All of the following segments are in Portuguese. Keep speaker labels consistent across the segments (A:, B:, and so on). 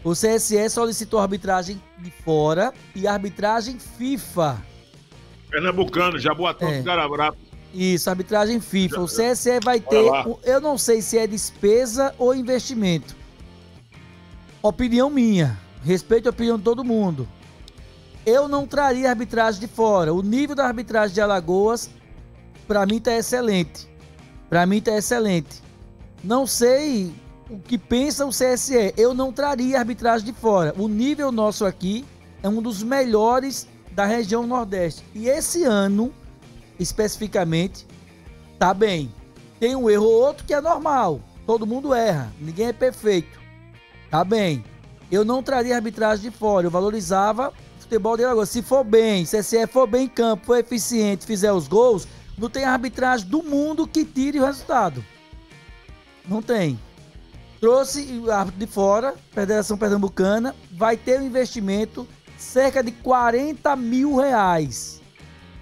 A: O CSE solicitou arbitragem de fora e arbitragem FIFA.
B: Pernambucano, Jaboatão, Guararapes.
A: Isso, arbitragem FIFA. O CSE vai ter, eu não sei se é despesa ou investimento. Opinião minha, respeito a opinião de todo mundo. Eu não traria arbitragem de fora. O nível da arbitragem de Alagoas, pra mim, tá excelente. Não sei o que pensa o CSE. Eu não traria arbitragem de fora. O nível nosso aqui é um dos melhores da região Nordeste. E esse ano, especificamente, tá bem. Tem um erro ou outro que é normal. Todo mundo erra. Ninguém é perfeito. Tá bem. Eu não traria arbitragem de fora. Eu valorizava o futebol de Alagoas. Se for bem, CSE for bem em campo, for eficiente, fizer os gols, não tem arbitragem do mundo que tire o resultado. Não tem. Trouxe o árbitro de fora, Federação Pernambucana, vai ter um investimento cerca de R$40 mil.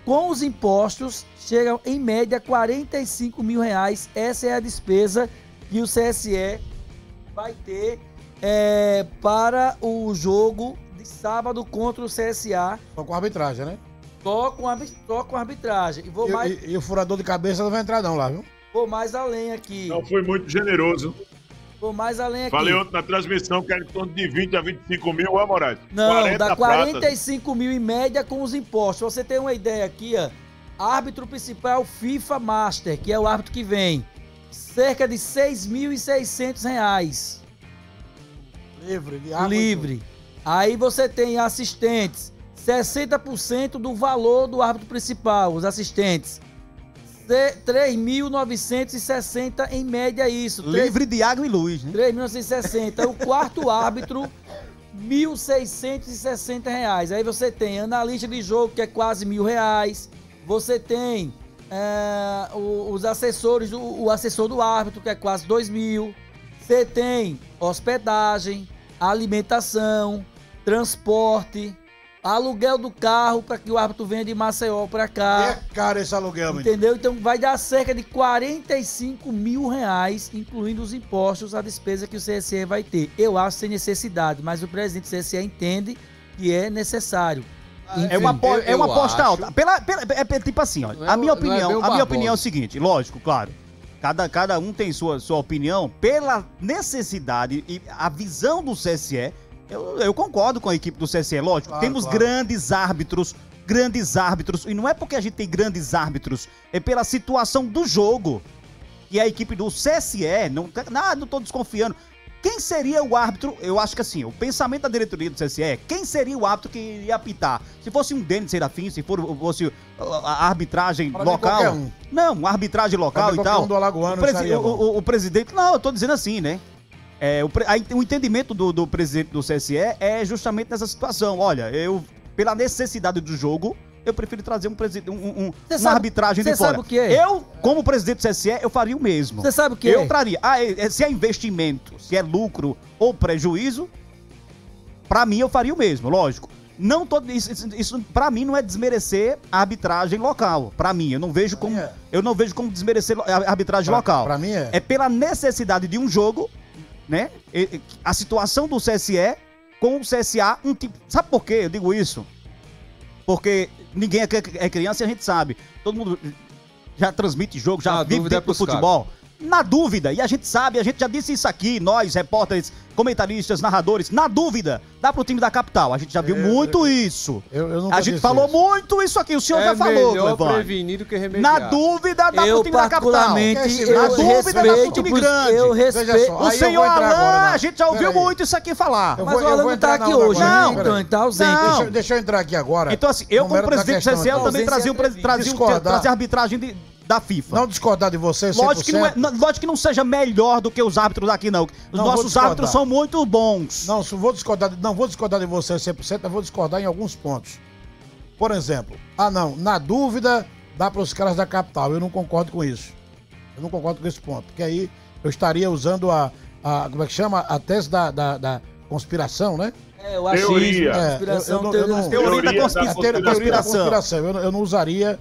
A: Com os impostos, chegam em média R$45 mil. Essa é a despesa que o CSE vai ter para o jogo de sábado contra o CSA.
C: Só com arbitragem, né?
A: Só com arbitragem.
C: E o furador de cabeça não vai entrar não lá, viu?
A: Vou mais além aqui.
B: Não, foi muito generoso.
A: Vou mais além aqui.
B: Falei ontem na transmissão que era em torno de 20 a 25 mil, ó, Moraes.
A: Não, dá 45 mil em média com os impostos. Você tem uma ideia aqui, ó. Árbitro principal FIFA Master, que é o árbitro que vem. Cerca de R$6.600.
C: Livre, de água.
A: Livre. Aí você tem assistentes. 60% do valor do árbitro principal, os assistentes. 3.960 em média isso.
D: Livre de água e luz, né?
A: 3.960. O quarto árbitro, R$1.660. Aí você tem analista de jogo, que é quase R$1.000. Você tem os assessores, o assessor do árbitro, que é quase R$2.000. Você tem hospedagem, alimentação, transporte, aluguel do carro para que o árbitro venha de Maceió para cá.
C: É caro esse aluguel,
A: entendeu? Então vai dar cerca de R$45 mil, incluindo os impostos, a despesa que o CSE vai ter. Eu acho sem necessidade, mas o presidente do CSE entende que é necessário.
D: É uma aposta alta. Tipo assim, ó, a minha opinião é o seguinte, lógico, claro. Cada um tem sua opinião. Pela necessidade e a visão do CSE, eu concordo com a equipe do CSE, lógico. Claro, temos grandes árbitros, e não é porque a gente tem grandes árbitros, é pela situação do jogo. E a equipe do CSE, não tô desconfiando. Quem seria o árbitro? Eu acho que assim, o pensamento da diretoria do CSE, quem seria o árbitro que iria apitar? Se fosse um Denis Serafim, se fosse a arbitragem local. Não, a arbitragem local e tal.
C: Do Alagoano,
D: o presidente, não, eu tô dizendo assim, né? O entendimento do presidente do CSE é justamente nessa situação. Olha, pela necessidade do jogo, eu prefiro trazer uma arbitragem de fora. Você sabe
A: o que é?
D: Eu, como presidente do CSE, eu faria o mesmo.
A: Você sabe o que
D: é? Eu traria. Se é investimento, se é lucro ou prejuízo, pra mim eu faria o mesmo, lógico. Isso pra mim não é desmerecer a arbitragem local. Pra mim, eu não vejo como desmerecer a arbitragem local.
C: Pra mim é.
D: É pela necessidade de um jogo, né? A situação do CSE com o CSA, sabe por quê eu digo isso? Porque ninguém é criança e a gente sabe. Todo mundo já transmite jogo, já vive dentro do futebol. Na dúvida, e a gente sabe, a gente já disse isso aqui, nós, repórteres, comentaristas, narradores, na dúvida, dá pro time da capital. A gente já viu muito isso. A gente falou muito isso aqui, o senhor já falou,
E: melhor prevenir do que remediar.
D: Na dúvida, dá pro time da capital. Na dúvida, dá pro time grande.
A: Eu respeito.
D: O senhor Alain, a gente já ouviu muito isso aqui falar.
A: Mas o Alain não tá aqui hoje,
D: não.
A: Então ele tá ausente.
C: Deixa eu entrar aqui agora.
D: Então assim, eu como presidente do CSE, eu também trazia a arbitragem da FIFA.
C: Não discordar de você, 100%.
D: Lógico que não seja melhor do que os árbitros daqui, não. Os nossos árbitros são muito bons.
C: Não vou discordar de você 100%, mas vou discordar em alguns pontos. Por exemplo, na dúvida, dá para os caras da capital. Eu não concordo com isso. Eu não concordo com esse ponto. Porque aí eu estaria usando como é que chama? A tese da conspiração, né?
A: O achismo,
B: teoria.
A: Conspiração,
D: teoria da conspiração.
C: Eu não usaria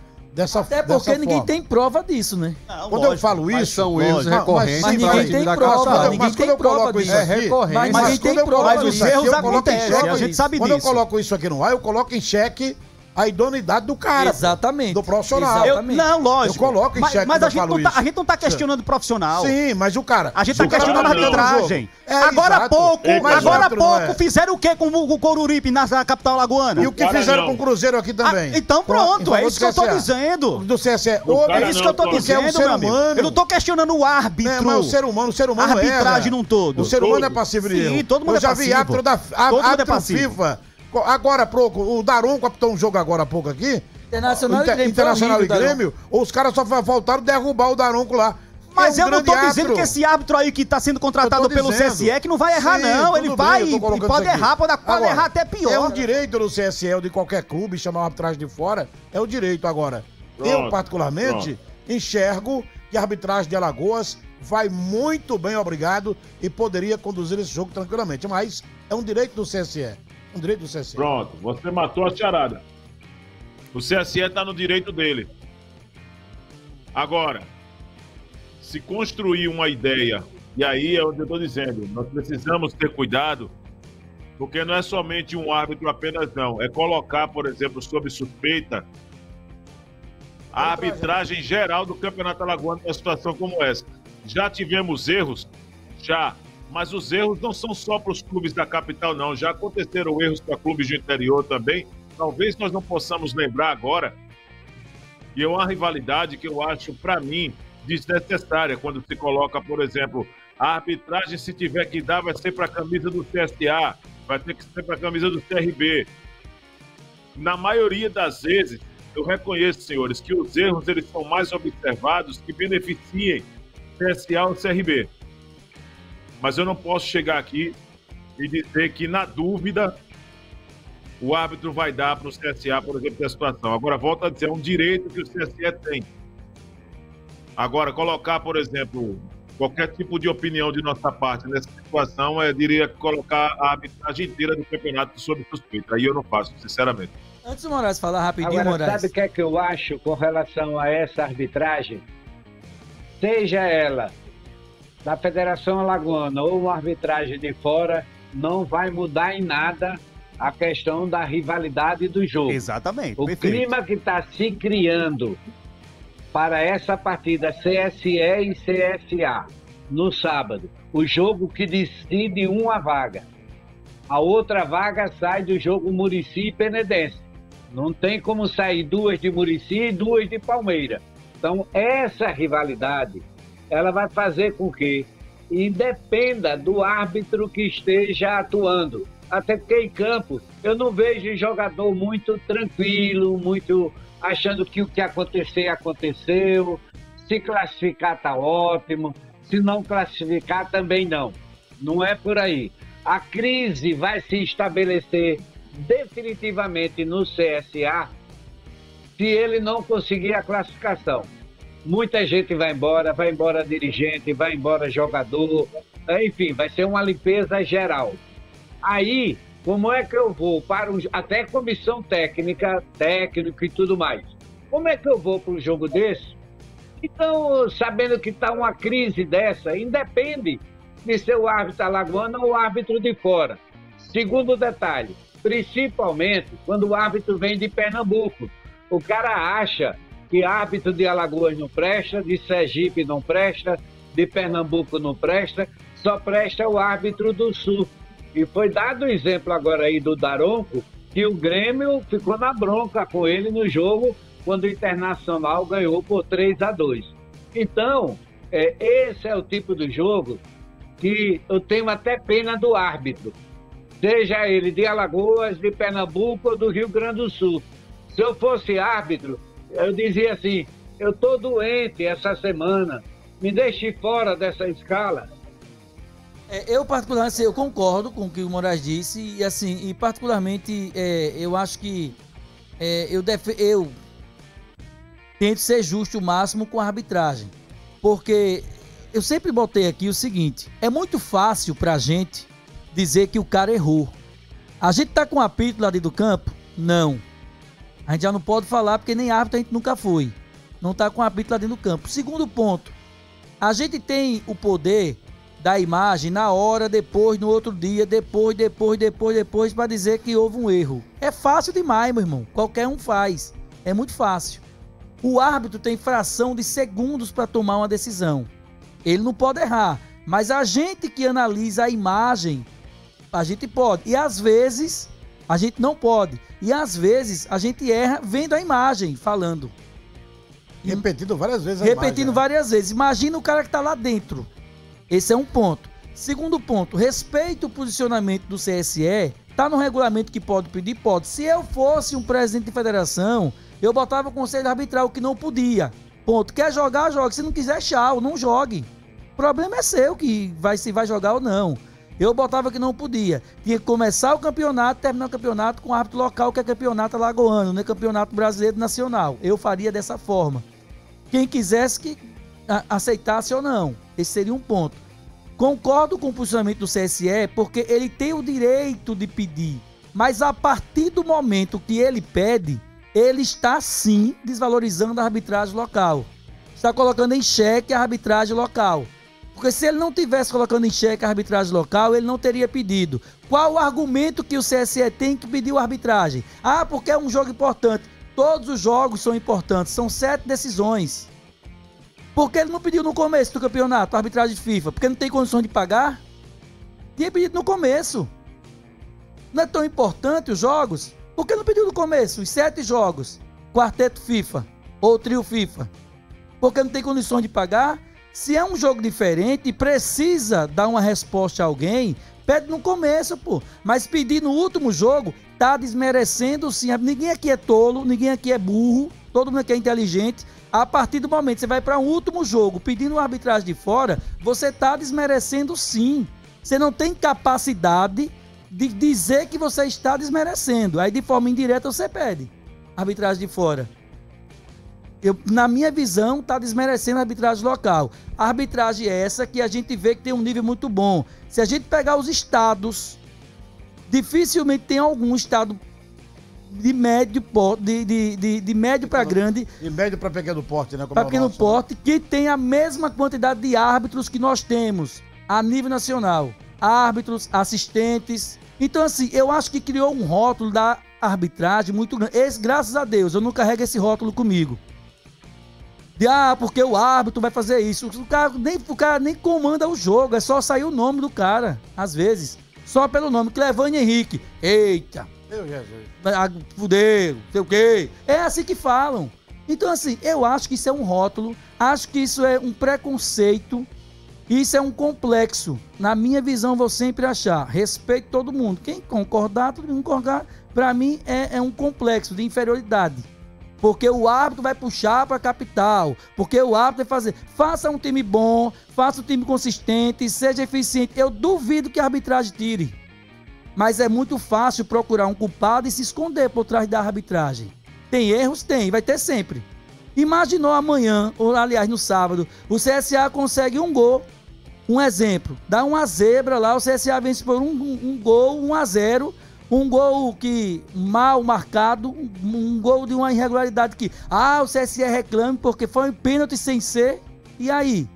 A: Até porque ninguém tem prova disso, né?
C: Não, quando eu falo isso,
E: são erros recorrentes.
A: Mas ninguém tem prova. Ninguém tem prova disso.
C: É recorrente.
A: Mas ninguém tem prova disso.
D: Mas os erros acontecem, a gente sabe disso.
C: Quando eu coloco isso aqui no ar, eu coloco em xeque a idoneidade do cara.
A: Exatamente.
C: Do profissional.
D: Não, lógico.
C: Eu coloco em xeque.
D: Mas a gente não tá questionando o profissional.
C: Sim, mas o cara...
D: A gente tá questionando a arbitragem. Agora há pouco fizeram o que com o Coruripe na capital alagoana?
C: E o que fizeram com o Cruzeiro aqui também?
D: Então pronto, é isso que eu tô dizendo.
C: Do CSE.
D: É isso que eu tô dizendo, meu amigo. Eu não tô questionando o árbitro.
C: Mas o ser humano
D: a arbitragem num todo.
C: O ser humano é passivo de erro.
D: Sim, todo mundo é passivo.
C: Eu já vi árbitro FIFA... Agora há pouco, o Daronco captou um jogo agora há pouco aqui. Internacional e Grêmio. Os caras só voltaram derrubar o Daronco lá.
D: Mas eu não tô dizendo que esse árbitro aí que tá sendo contratado pelo CSE que não vai errar, não. Ele vai e pode errar, pode errar até pior.
C: É um direito do CSE ou de qualquer clube chamar uma arbitragem de fora. É o direito agora. Eu, particularmente, enxergo que a arbitragem de Alagoas vai muito bem, obrigado, e poderia conduzir esse jogo tranquilamente. Mas é um direito do CSE. Um direito do CSE.
B: Pronto, você matou a charada. O CSE está no direito dele. Agora, se construir uma ideia, e aí é onde eu estou dizendo, nós precisamos ter cuidado, porque não é somente um árbitro apenas não, é colocar, por exemplo, sob suspeita a arbitragem geral do Campeonato Alagoano numa situação como essa. Já tivemos erros? Já. Mas os erros não são só para os clubes da capital, não. Já aconteceram erros para clubes do interior também. Talvez nós não possamos lembrar agora. E é uma rivalidade que eu acho, para mim, desnecessária. Quando se coloca, por exemplo, a arbitragem, se tiver que dar, vai ser para a camisa do CSA, vai ter que ser para a camisa do CRB. Na maioria das vezes, eu reconheço, senhores, que os erros eles são mais observados que beneficiem CSA ou CRB. Mas eu não posso chegar aqui e dizer que, na dúvida, o árbitro vai dar para o CSA, por exemplo, a situação. Agora, volto a dizer, é um direito que o CSE tem. Agora, colocar, por exemplo, qualquer tipo de opinião de nossa parte nessa situação, eu diria que colocar a arbitragem inteira do campeonato sob suspeita. Aí eu não faço, sinceramente.
A: Antes do Moraes falar rapidinho,
F: agora,
A: Moraes.
F: Sabe o que é que eu acho com relação a essa arbitragem? Seja ela da Federação Alagoana ou uma arbitragem de fora, não vai mudar em nada a questão da rivalidade do jogo.
D: Exatamente.
F: O clima que está se criando para essa partida CSE e CSA no sábado, o jogo que decide uma vaga. A outra vaga sai do jogo Muricy e Penedense. Não tem como sair duas de Muricy e duas de Palmeira. Então, essa rivalidade, ela vai fazer com que independa do árbitro que esteja atuando. Até porque em campo, eu não vejo jogador muito tranquilo, muito achando que o que acontecer, aconteceu. Se classificar, está ótimo. Se não classificar, também não. Não é por aí. A crise vai se estabelecer definitivamente no CSA se ele não conseguir a classificação. Muita gente vai embora dirigente, vai embora jogador, enfim, vai ser uma limpeza geral. Aí, como é que eu vou para até comissão técnica, técnico e tudo mais? Como é que eu vou para um jogo desse? Então, sabendo que está uma crise dessa, independe de ser o árbitro alagoano ou o árbitro de fora. Segundo detalhe, principalmente quando o árbitro vem de Pernambuco. O cara acha que árbitro de Alagoas não presta, de Sergipe não presta, de Pernambuco não presta, só presta o árbitro do Sul. E foi dado o exemplo agora aí do Daronco, que o Grêmio ficou na bronca com ele no jogo, quando o Internacional ganhou por 3-2. Então, esse é o tipo de jogo que eu tenho até pena do árbitro, seja ele de Alagoas, de Pernambuco ou do Rio Grande do Sul. Se eu fosse árbitro, eu dizia assim, eu estou doente essa semana, me deixe fora dessa escala.
A: Eu particularmente, eu concordo com o que o Moraes disse, e assim, particularmente, eu acho que eu tento ser justo o máximo com a arbitragem, porque eu sempre botei aqui o seguinte, é muito fácil pra gente dizer que o cara errou. A gente tá com apito lá dentro do campo? Não. A gente já não pode falar porque nem árbitro a gente nunca foi. Não tá com árbitro lá dentro do campo. Segundo ponto, a gente tem o poder da imagem na hora, depois, no outro dia, depois, para dizer que houve um erro. É fácil demais, meu irmão. Qualquer um faz. É muito fácil. O árbitro tem fração de segundos para tomar uma decisão. Ele não pode errar. Mas a gente que analisa a imagem, a gente pode. E às vezes, a gente não pode. E às vezes, a gente erra vendo a imagem, falando.
C: Repetindo várias vezes a
A: Repetindo várias vezes. Imagina o cara que está lá dentro. Esse é um ponto. Segundo ponto, respeito o posicionamento do CSE. Tá no regulamento que pode pedir? Pode. Se eu fosse um presidente de federação, eu botava o conselho arbitral que não podia. Ponto. Quer jogar, jogue. Se não quiser, tchau, não jogue. O problema é seu, se vai jogar ou não. Eu botava que não podia. Tinha que começar o campeonato, terminar o campeonato com o árbitro local, que é campeonato alagoano, não é campeonato brasileiro nacional. Eu faria dessa forma. Quem quisesse que aceitasse ou não. Esse seria um ponto. Concordo com o posicionamento do CSE, porque ele tem o direito de pedir. Mas a partir do momento que ele pede, ele está sim desvalorizando a arbitragem local. Está colocando em xeque a arbitragem local. Porque se ele não tivesse colocando em xeque a arbitragem local, ele não teria pedido. Qual o argumento que o CSE tem que pedir a arbitragem? Ah, porque é um jogo importante. Todos os jogos são importantes, são 7 decisões. Por que ele não pediu no começo do campeonato a arbitragem FIFA? Porque não tem condições de pagar? Tinha pedido no começo. Não é tão importante os jogos? Por que não pediu no começo? Os 7 jogos, quarteto FIFA ou trio FIFA. Porque não tem condições de pagar? Se é um jogo diferente e precisa dar uma resposta a alguém, pede no começo, pô. Mas pedir no último jogo, tá desmerecendo sim. Ninguém aqui é tolo, ninguém aqui é burro, todo mundo aqui é inteligente. A partir do momento que você vai para um último jogo pedindo uma arbitragem de fora, você tá desmerecendo sim. Você não tem capacidade de dizer que você está desmerecendo. Aí de forma indireta você pede arbitragem de fora. Na minha visão, está desmerecendo a arbitragem local. A arbitragem é essa que a gente vê que tem um nível muito bom. Se a gente pegar os estados, dificilmente tem algum estado de médio porte, de médio para grande.
C: De médio para pequeno porte, né?
A: Para pequeno porte, que tem a mesma quantidade de árbitros que nós temos a nível nacional. Árbitros, assistentes. Então, assim, eu acho que criou um rótulo da arbitragem muito grande. Graças a Deus, eu não carrego esse rótulo comigo. Porque o árbitro vai fazer isso. O cara nem comanda o jogo, é só sair o nome do cara, às vezes. Só pelo nome, Clevane Henrique. Eita!
C: Meu Jesus.
A: Fudeiro, sei o quê. É assim que falam. Então, assim, eu acho que isso é um rótulo, acho que isso é um preconceito, isso é um complexo. Na minha visão, vou sempre achar. Respeito todo mundo. Quem concordar, todo mundo concordar, pra mim é um complexo de inferioridade. Porque o árbitro vai puxar para a capital, porque o árbitro vai fazer. Faça um time bom, faça um time consistente, seja eficiente. Eu duvido que a arbitragem tire. Mas é muito fácil procurar um culpado e se esconder por trás da arbitragem. Tem erros? Tem, vai ter sempre. Imaginou amanhã, ou aliás no sábado, o CSA consegue um gol. Um exemplo, dá uma zebra lá, o CSA vence por um gol, 1-0. Um gol que mal marcado, um gol de uma irregularidade que, o CSE reclame porque foi um pênalti sem ser, e aí?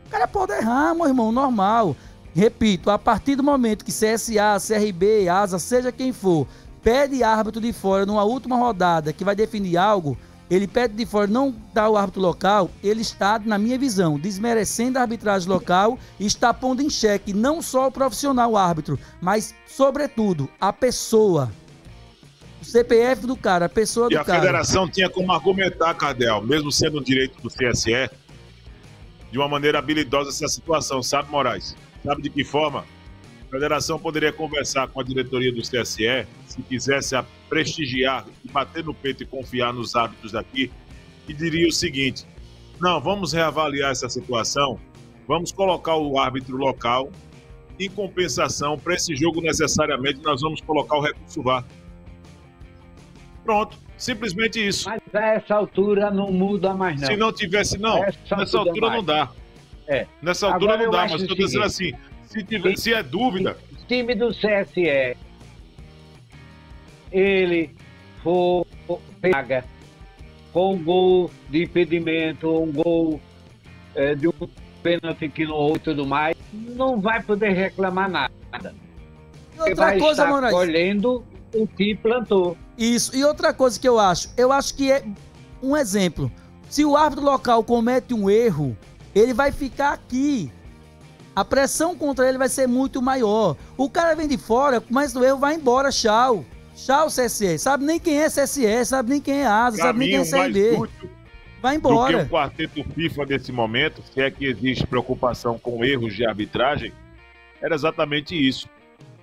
A: O cara pode errar, meu irmão, normal. Repito, a partir do momento que CSA, CRB, ASA, seja quem for, pede árbitro de fora numa última rodada que vai definir algo, ele pede de fora, não dá o árbitro local, ele está, na minha visão, desmerecendo a arbitragem local e está pondo em xeque não só o profissional, o árbitro, mas, sobretudo, a pessoa. O CPF do cara, a pessoa do cara.
B: E a federação tinha como argumentar, Cardel, mesmo sendo um direito do CSE, de uma maneira habilidosa essa situação, sabe, Moraes? Sabe de que forma? A federação poderia conversar com a diretoria do CSE, se quisesse prestigiar, bater no peito e confiar nos árbitros daqui, e diria o seguinte: não, vamos reavaliar essa situação, vamos colocar o árbitro local, em compensação, para esse jogo necessariamente nós vamos colocar o recurso VAR. Pronto, simplesmente isso.
F: Mas a essa altura não muda mais não.
B: Se não tivesse, não, nessa altura não dá. Nessa altura não dá, mas estou dizendo assim, se é dúvida...
F: O time do CSE, ele for paga com um gol de impedimento, um gol de um pênalti que não houve e tudo mais, não vai poder reclamar nada.
A: E outra coisa, Moraes,
F: colhendo o que plantou.
A: Isso. E outra coisa que eu acho que é um exemplo. Se o árbitro local comete um erro, ele vai ficar aqui. A pressão contra ele vai ser muito maior. O cara vem de fora, mas o erro vai embora, tchau. Tchau, CSE. Sabe nem quem é CSE, sabe nem quem é ASA, sabe nem quem é CRB. Vai embora.
B: Do que o quarteto FIFA desse momento, se é que existe preocupação com erros de arbitragem, era exatamente isso.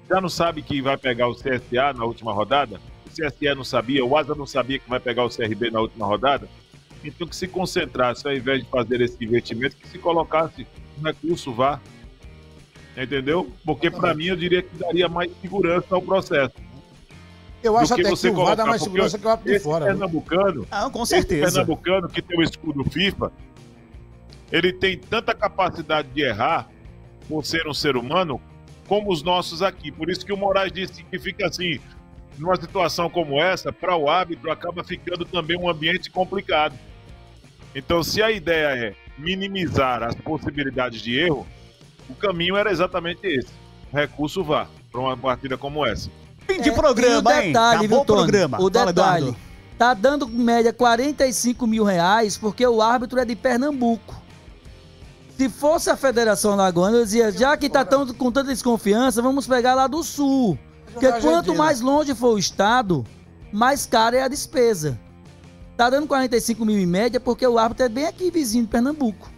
B: Já não sabe que vai pegar o CSA na última rodada? O CSE não sabia, o ASA não sabia que vai pegar o CRB na última rodada? Então que se concentrasse, ao invés de fazer esse investimento, que se colocasse um recurso VAR. Entendeu? Porque para mim eu diria que daria mais segurança ao processo.
C: Eu acho até que o VAR dá mais segurança que o árbitro de fora.
B: Pernambucano,
D: com certeza.
B: Esse pernambucano que tem o escudo FIFA, ele tem tanta capacidade de errar por ser um ser humano como os nossos aqui. Por isso que o Moraes disse que fica assim, numa situação como essa, para o árbitro acaba ficando também um ambiente complicado. Então, se a ideia é minimizar as possibilidades de erro, o caminho era exatamente esse. Recurso VAR para uma partida como essa.
D: Fim de programa,
A: hein? Acabou
D: o programa.
A: O detalhe, tá dando em média 45 mil reais porque o árbitro é de Pernambuco. Se fosse a Federação Alagoana, eu dizia, já que tá com tanta desconfiança, vamos pegar lá do Sul. Porque quanto mais longe for o estado, mais cara é a despesa. Tá dando 45 mil em média porque o árbitro é bem aqui, vizinho de Pernambuco.